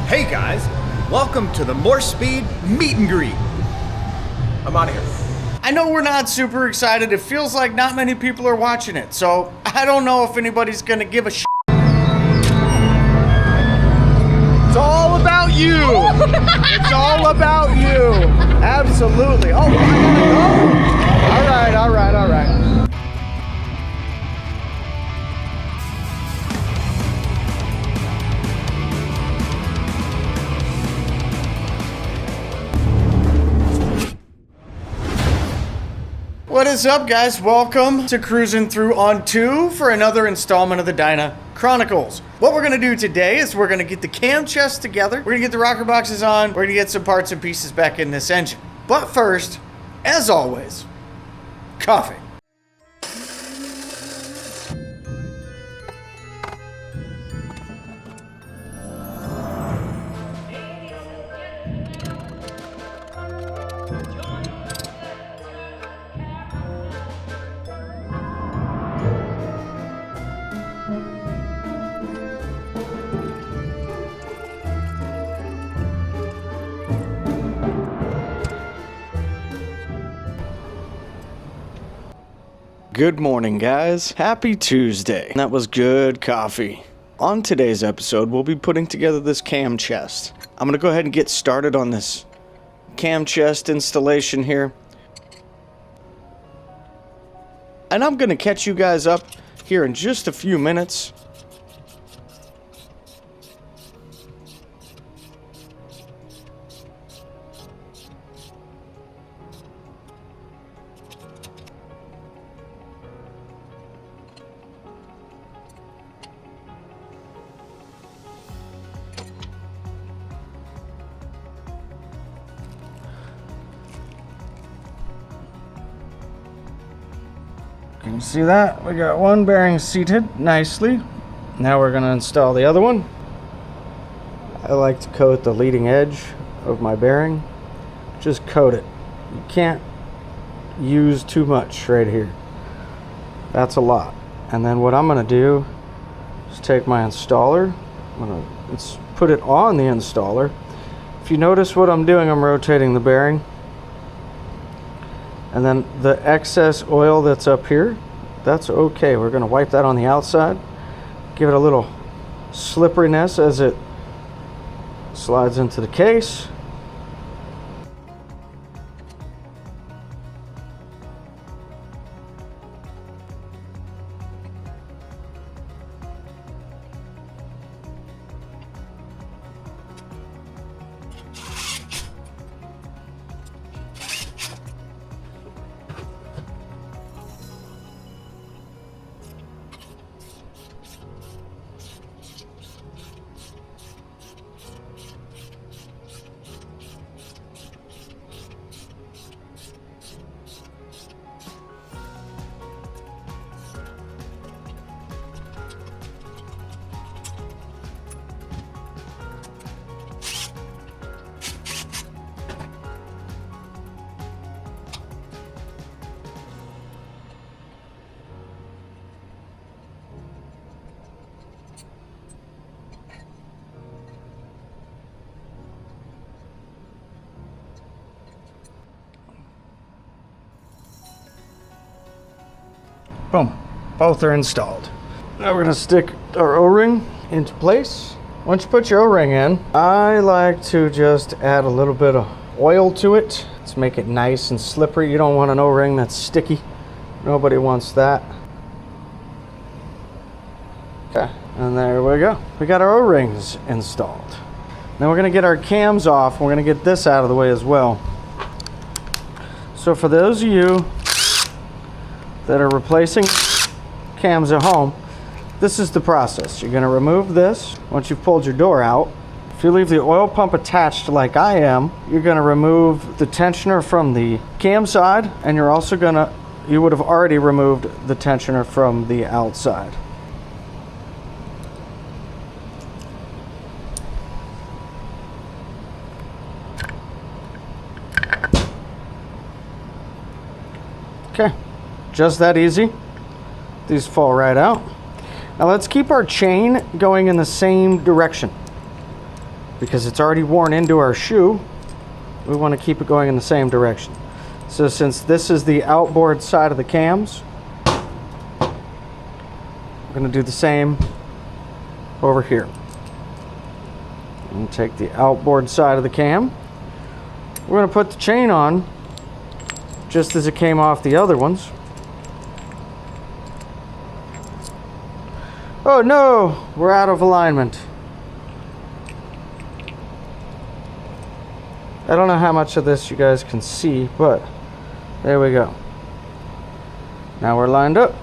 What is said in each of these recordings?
Hey guys, welcome to the Morse Speed Meet and Greet. I'm out of here. I know we're not super excited. It feels like not many people are watching it, so I don't know if anybody's gonna give a shit. It's all about you. It's all about you. Absolutely. Oh, I gotta go. All right. What is up, guys? Welcome to Cruisn Thru on 2 for another installment of the Dyna Chronicles. What we're gonna do today is we're gonna get the cam chest together, we're gonna get the rocker boxes on, we're gonna get some parts and pieces back in this engine. But first, as always, coffee. Good morning, guys. Happy Tuesday. That was good coffee. On today's episode, we'll be putting together this cam chest. I'm gonna go ahead and get started on this cam chest installation here. And I'm gonna catch you guys up here in just a few minutes. Can you see that? We got one bearing seated nicely. Now we're going to install the other one. I like to coat the leading edge of my bearing. Just coat it. You can't use too much right here. That's a lot. And then what I'm going to do is take my installer. I'm going to put it on the installer. If you notice what I'm doing, I'm rotating the bearing. And then the excess oil that's up here, that's okay. We're going to wipe that on the outside. Give it a little slipperiness as it slides into the case. Boom. Both are installed. Now we're going to stick our O-ring into place. Once you put your O-ring in, I like to just add a little bit of oil to it to make it nice and slippery. You don't want an O-ring that's sticky. Nobody wants that. Okay, and there we go. We got our O-rings installed. Now we're going to get our cams off. We're going to get this out of the way as well. So for those of you that are replacing cams at home, this is the process. You're going to remove this once you've pulled your door out. If you leave the oil pump attached like I am, you're going to remove the tensioner from the cam side, and you're also going to, you would have already removed the tensioner from the outside. Okay, just that easy. These fall right out. Now let's keep our chain going in the same direction. because it's already worn into our shoe. We want to keep it going in the same direction. So since this is the outboard side of the cams, we're going to do the same over here. And take the outboard side of the cam. We're going to put the chain on just as it came off the other ones. Oh no, we're out of alignment. I don't know how much of this you guys can see, but there we go. Now we're lined up.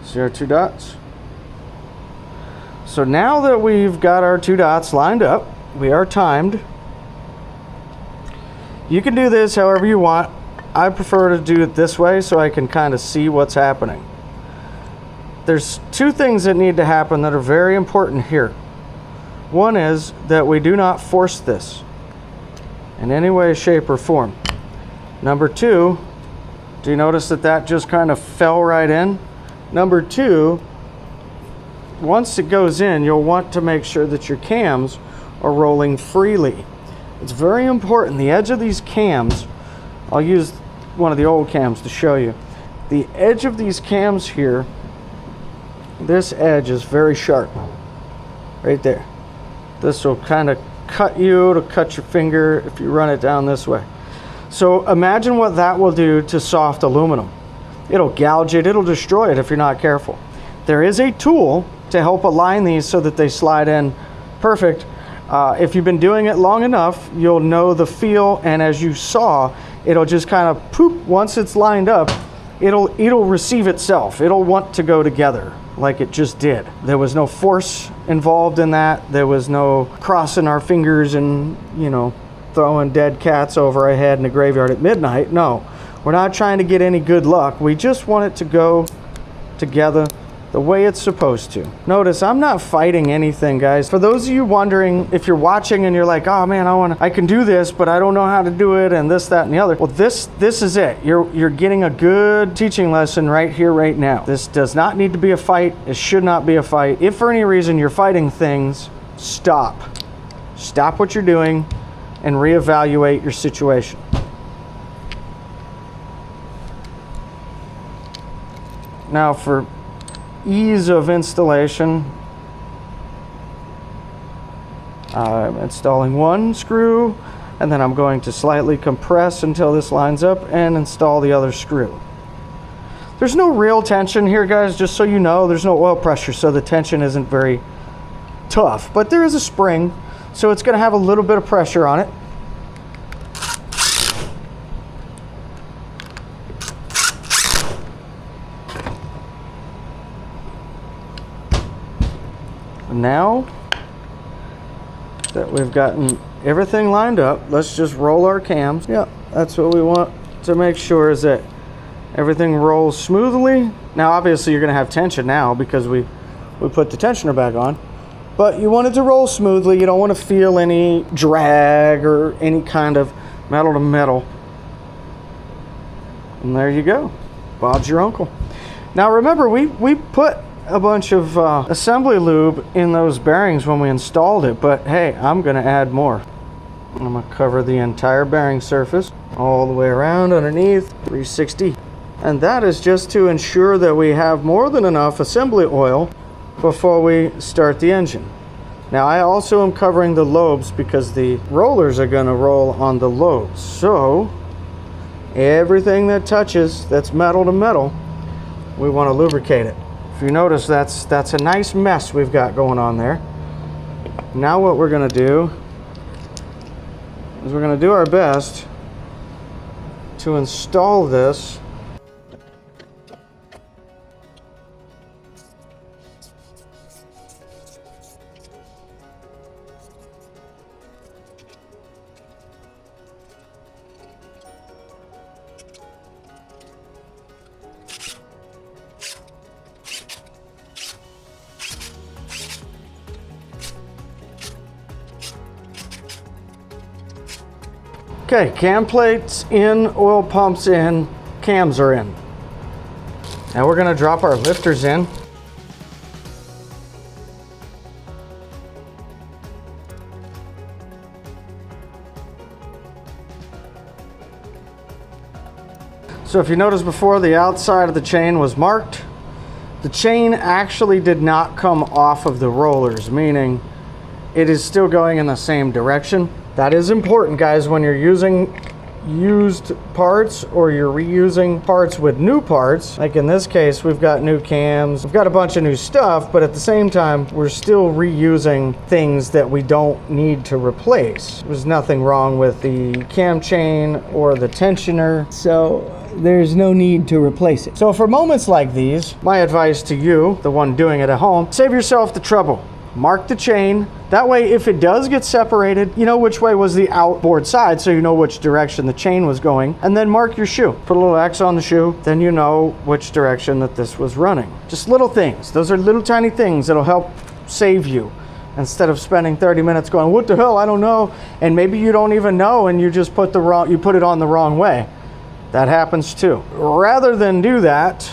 See our 2 dots? So now that we've got our 2 dots lined up, we are timed. You can do this however you want. I prefer to do it this way so I can kind of see what's happening. There's 2 things that need to happen that are very important here. One is that we do not force this in any way, shape, or form. Number 2, do you notice that that just kind of fell right in? Number 2, once it goes in, you'll want to make sure that your cams are rolling freely. It's very important. The edge of these cams, I'll use one of the old cams to show you. The edge of these cams here, this edge is very sharp. Right there. This will kind of cut you, it'll cut your finger if you run it down this way. So imagine what that will do to soft aluminum. It'll gouge it, it'll destroy it if you're not careful. There is a tool to help align these so that they slide in perfect. If you've been doing it long enough, you'll know the feel, and as you saw, it'll just kind of poop. Once it's lined up, it'll receive itself. It'll want to go together like it just did. There was no force involved in that. There was no crossing our fingers and, you know, throwing dead cats over our head in the graveyard at midnight. No, we're not trying to get any good luck. We just want it to go together the way it's supposed to. Notice I'm not fighting anything, guys. For those of you wondering, if you're watching and you're like, oh man, I can do this, but I don't know how to do it, and this, that, and the other. Well, this is it. You're getting a good teaching lesson right here, right now. This does not need to be a fight. It should not be a fight. If for any reason you're fighting things, stop. Stop what you're doing and reevaluate your situation. Now for ease of installation, I'm installing one screw, and then I'm going to slightly compress until this lines up and install the other screw. There's no real tension here, guys, just so you know. There's no oil pressure, so the tension isn't very tough, but there is a spring, so it's going to have a little bit of pressure on it. Now that we've gotten everything lined up, let's just roll our cams. Yeah, that's what we want to make sure, is that everything rolls smoothly. Now obviously you're going to have tension now because we put the tensioner back on, but you want it to roll smoothly. You don't want to feel any drag or any kind of metal to metal. And there you go. Bob's your uncle. Now remember, we put a bunch of assembly lube in those bearings when we installed it, but hey, I'm going to add more. I'm going to cover the entire bearing surface all the way around underneath, 360. And that is just to ensure that we have more than enough assembly oil before we start the engine. Now I also am covering the lobes because the rollers are going to roll on the lobes. So everything that touches that's metal to metal, we want to lubricate it. If you notice, that's a nice mess we've got going on there. Now what we're going to do is we're going to do our best to install this Okay, cam plates in, oil pumps in, cams are in. Now we're going to drop our lifters in. So if you notice before, the outside of the chain was marked. The chain actually did not come off of the rollers, meaning it is still going in the same direction. That is important, guys, when you're using used parts or you're reusing parts with new parts. Like in this case, we've got new cams, we've got a bunch of new stuff, but at the same time, we're still reusing things that we don't need to replace. There's nothing wrong with the cam chain or the tensioner, so there's no need to replace it. So for moments like these, my advice to you, the one doing it at home, save yourself the trouble. Mark the chain. That way, if it does get separated, you know which way was the outboard side, so you know which direction the chain was going. And then mark your shoe. Put a little X on the shoe, then you know which direction that this was running. Just little things. Those are little tiny things that'll help save you. Instead of spending 30 minutes going, what the hell, I don't know. And maybe you don't even know and you just put it on the wrong way. That happens too. Rather than do that,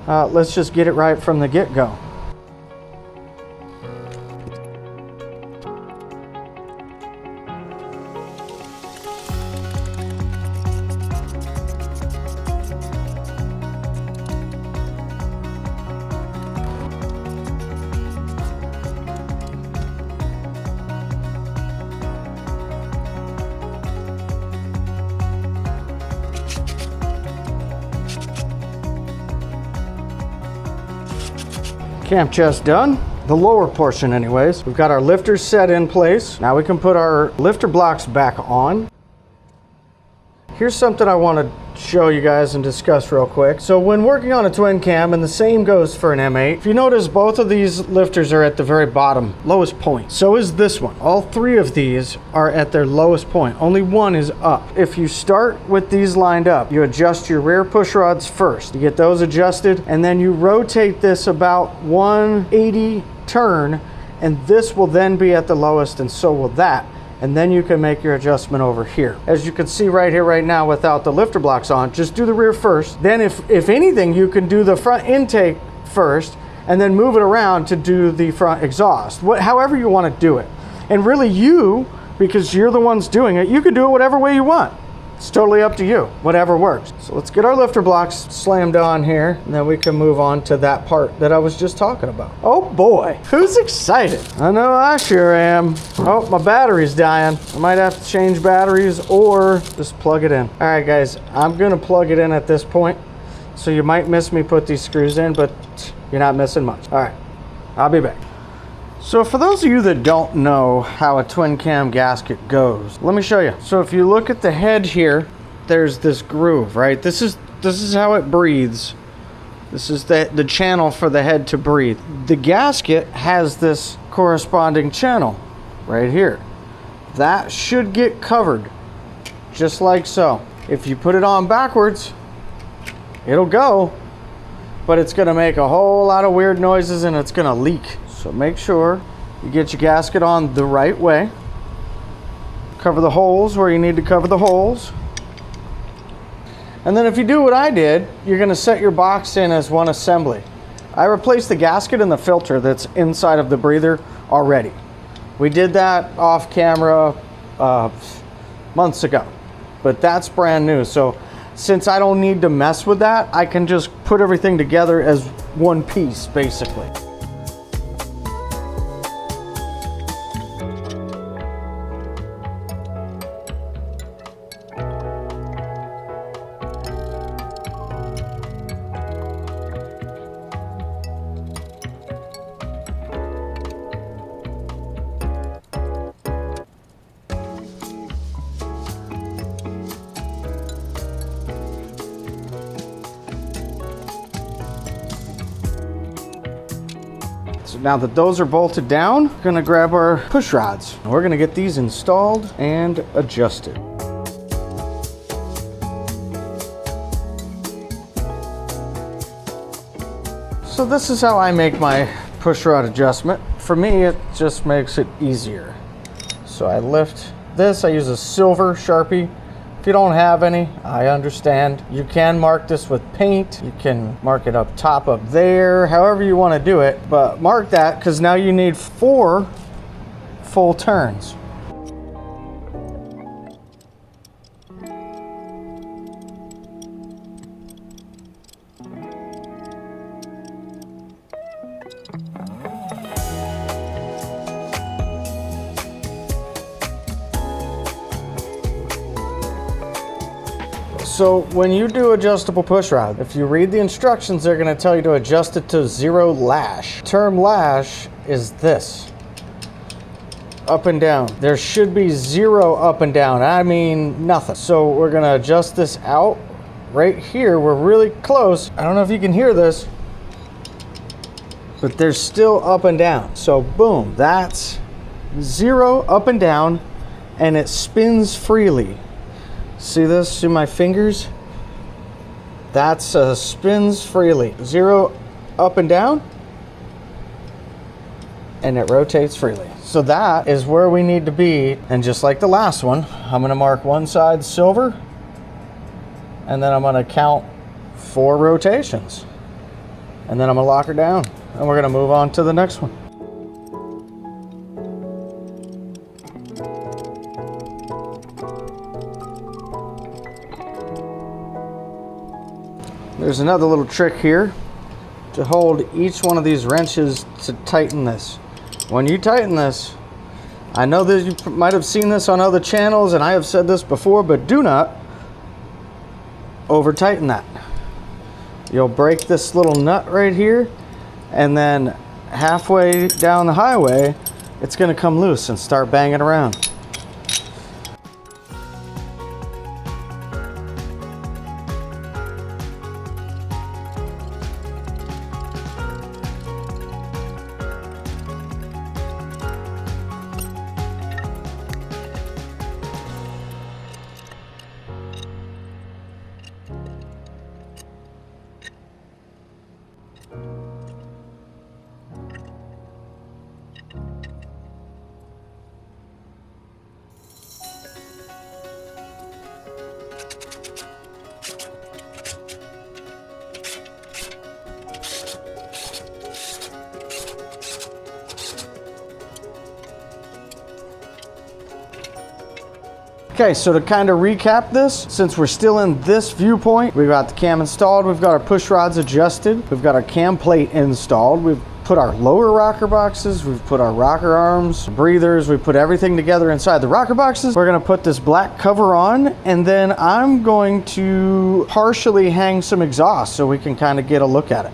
let's just get it right from the get-go. Cam chest done, the lower portion anyways. We've got our lifters set in place. Now we can put our lifter blocks back on. Here's something I want to show you guys and discuss real quick. So when working on a twin cam, and the same goes for an M8, if you notice both of these lifters are at the very bottom, lowest point. So is this one. All three of these are at their lowest point. Only one is up. If you start with these lined up, you adjust your rear push rods first. You get those adjusted, and then you rotate this about 180 turn, and this will then be at the lowest, and so will that. And then you can make your adjustment over here. As you can see right here, right now, without the lifter blocks on, just do the rear first. Then if anything, you can do the front intake first and then move it around to do the front exhaust. However you want to do it. And really because you're the ones doing it, you can do it whatever way you want. It's totally up to you, whatever works. So let's get our lifter blocks slammed on here, and then we can move on to that part that I was just talking about. Oh boy, who's excited? I know I sure am. Oh, my battery's dying. I might have to change batteries or just plug it in. All right, guys, I'm gonna plug it in at this point. So you might miss me put these screws in, but you're not missing much. All right, I'll be back. So for those of you that don't know how a twin cam gasket goes, let me show you. So if you look at the head here, there's this groove, right? This is how it breathes. This is the channel for the head to breathe. The gasket has this corresponding channel right here. That should get covered, just like so. If you put it on backwards, it'll go, but it's gonna make a whole lot of weird noises and it's gonna leak. So make sure you get your gasket on the right way. Cover the holes where you need to cover the holes. And then if you do what I did, you're gonna set your box in as one assembly. I replaced the gasket and the filter that's inside of the breather already. We did that off camera months ago, but that's brand new. So since I don't need to mess with that, I can just put everything together as one piece, basically. So now that those are bolted down, we're gonna grab our push rods. We're gonna get these installed and adjusted. So this is how I make my push rod adjustment. For me, it just makes it easier. So I lift this, I use a silver Sharpie. If you don't have any, I understand. You can mark this with paint. You can mark it up top up there, however you want to do it. But mark that, because now you need 4 full turns. So when you do adjustable push rod, if you read the instructions, they're going to tell you to adjust it to 0 lash. Term lash is this. Up and down. There should be 0 up and down. I mean nothing. So we're going to adjust this out right here. We're really close. I don't know if you can hear this, but there's still up and down. So boom, that's 0 up and down, and it spins freely. See this? See my fingers? That's spins freely. 0 up and down, and it rotates freely. So that is where we need to be. And just like the last one, I'm gonna mark one side silver, and then I'm gonna count 4 rotations. And then I'm gonna lock her down, and we're gonna move on to the next one. There's another little trick here to hold each one of these wrenches to tighten this. When you tighten this, I know that you might have seen this on other channels, and I have said this before, but do not over tighten that. You'll break this little nut right here, and then halfway down the highway, it's gonna come loose and start banging around. Okay, so to kind of recap this, since we're still in this viewpoint, we've got the cam installed, we've got our push rods adjusted, we've got our cam plate installed, we've put our lower rocker boxes, we've put our rocker arms, breathers, we put everything together inside the rocker boxes. We're gonna put this black cover on, and then I'm going to partially hang some exhaust so we can kind of get a look at it.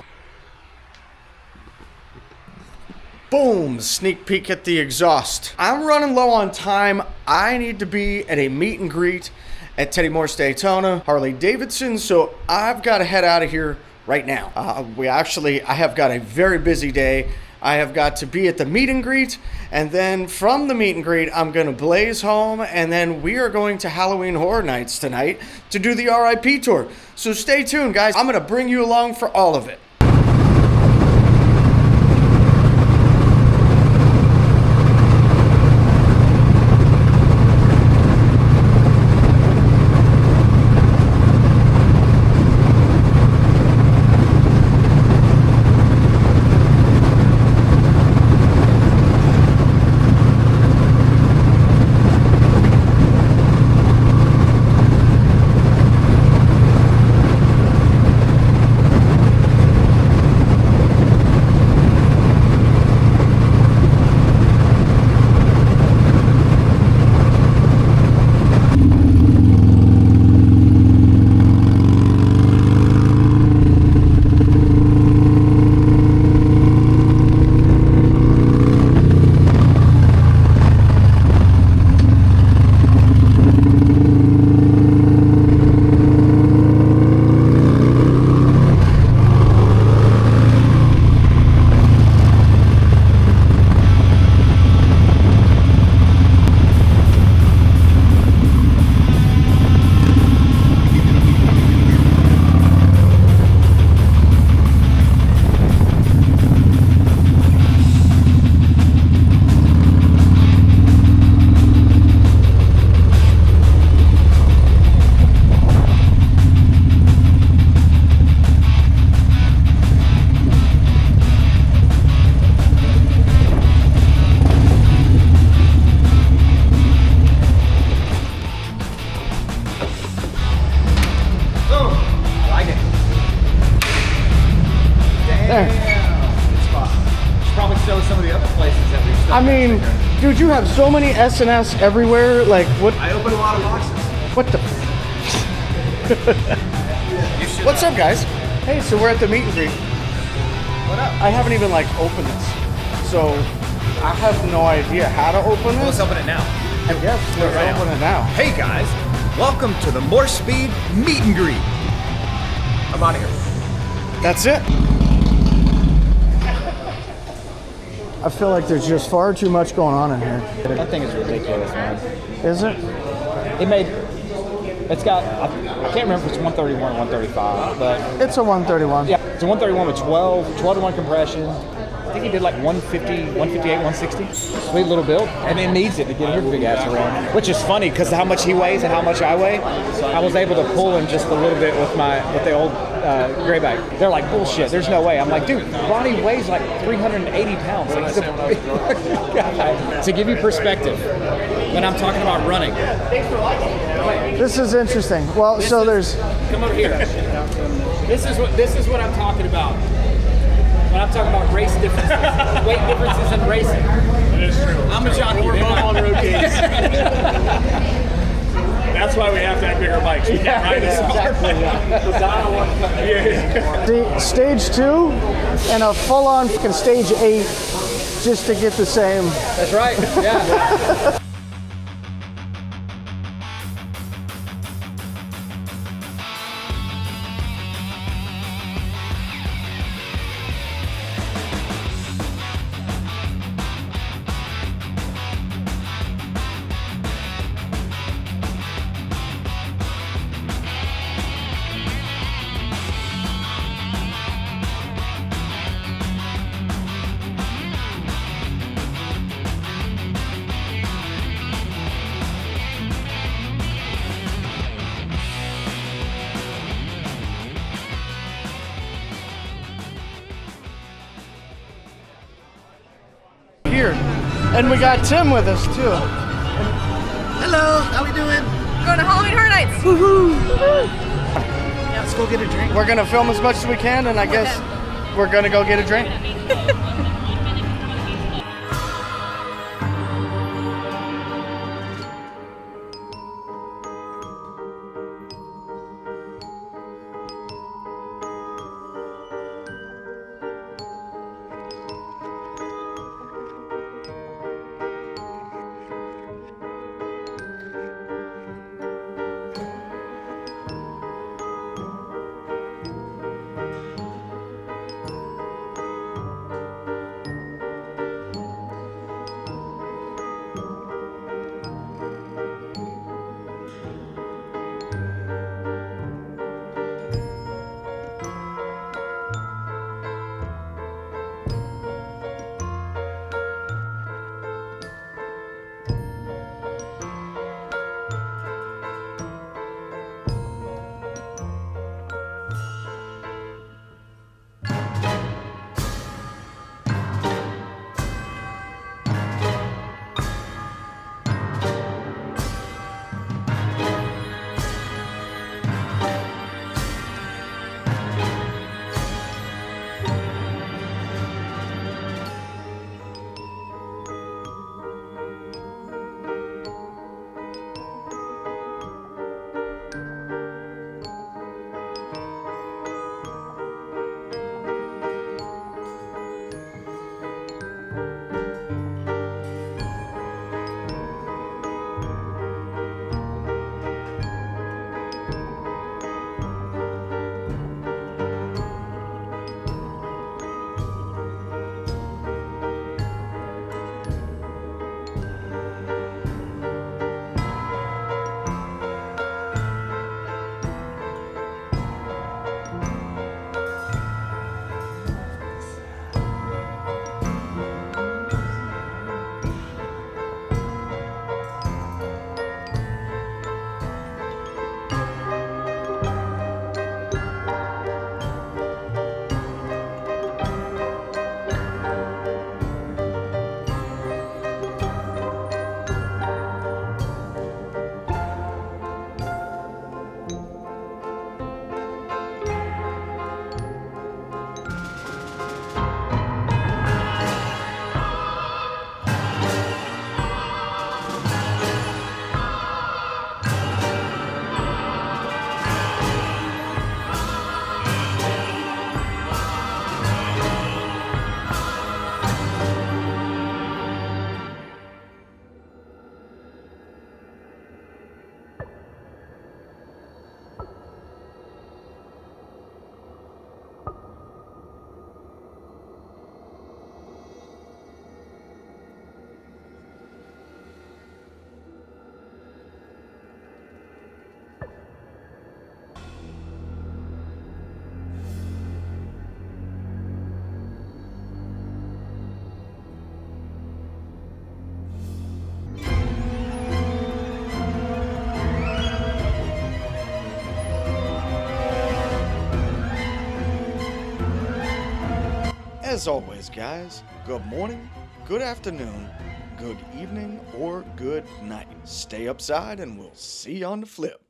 Boom, sneak peek at the exhaust. I'm running low on time. I need to be at a meet and greet at Teddy Morse Daytona Harley Davidson, so I've got to head out of here right now. I have got a very busy day. I have got to be at the meet and greet, and then from the meet and greet, I'm gonna blaze home, and then we are going to Halloween Horror Nights tonight to do the RIP tour. So stay tuned, guys. I'm gonna bring you along for all of it. I mean, dude, you have so many S&S everywhere. Like, what? I open a lot of boxes. What the? What's up, guys? Hey, so we're at the meet and greet. What up? I haven't even like opened this, so I have no idea how to open this. Well, let's open it now. I guess let's open it now. Hey guys, welcome to the Morse Speed Meet and Greet. I'm out of here. That's it. I feel like there's just far too much going on in here. That thing is ridiculous, man. Is it? It's got, I can't remember if it's 131 or 135, but It's a 131. yeah, it's a 131 with 12 to 1 compression. I think he did like 150, 158, 160. Sweet little build. And it needs it to get your big ass around. Which is funny because how much he weighs and how much I weigh, I was able to pull him just a little bit with the old gray bag. They're like, bullshit, there's no way. I'm like, dude, Ronnie weighs like 380 pounds. Like, he's a big guy. To give you perspective, when I'm talking about running. This is interesting. Well, so there's... Come over here. This is what I'm talking about. When I'm talking about race differences, weight differences in racing. That is true. I'm a jockey. We're both on road games. That's why we have to have bigger bikes. We can't ride this The stage 2 and a full-on fucking stage 8 just to get the same. That's right. Yeah. Here. And we got Tim with us too. Hello, how we doing? Going to Halloween Horror Nights. Let's go get a drink. We're gonna film as much as we can, and I guess we're gonna go get a drink. As always, guys, good morning, good afternoon, good evening, or good night. Stay upside, and we'll see you on the flip.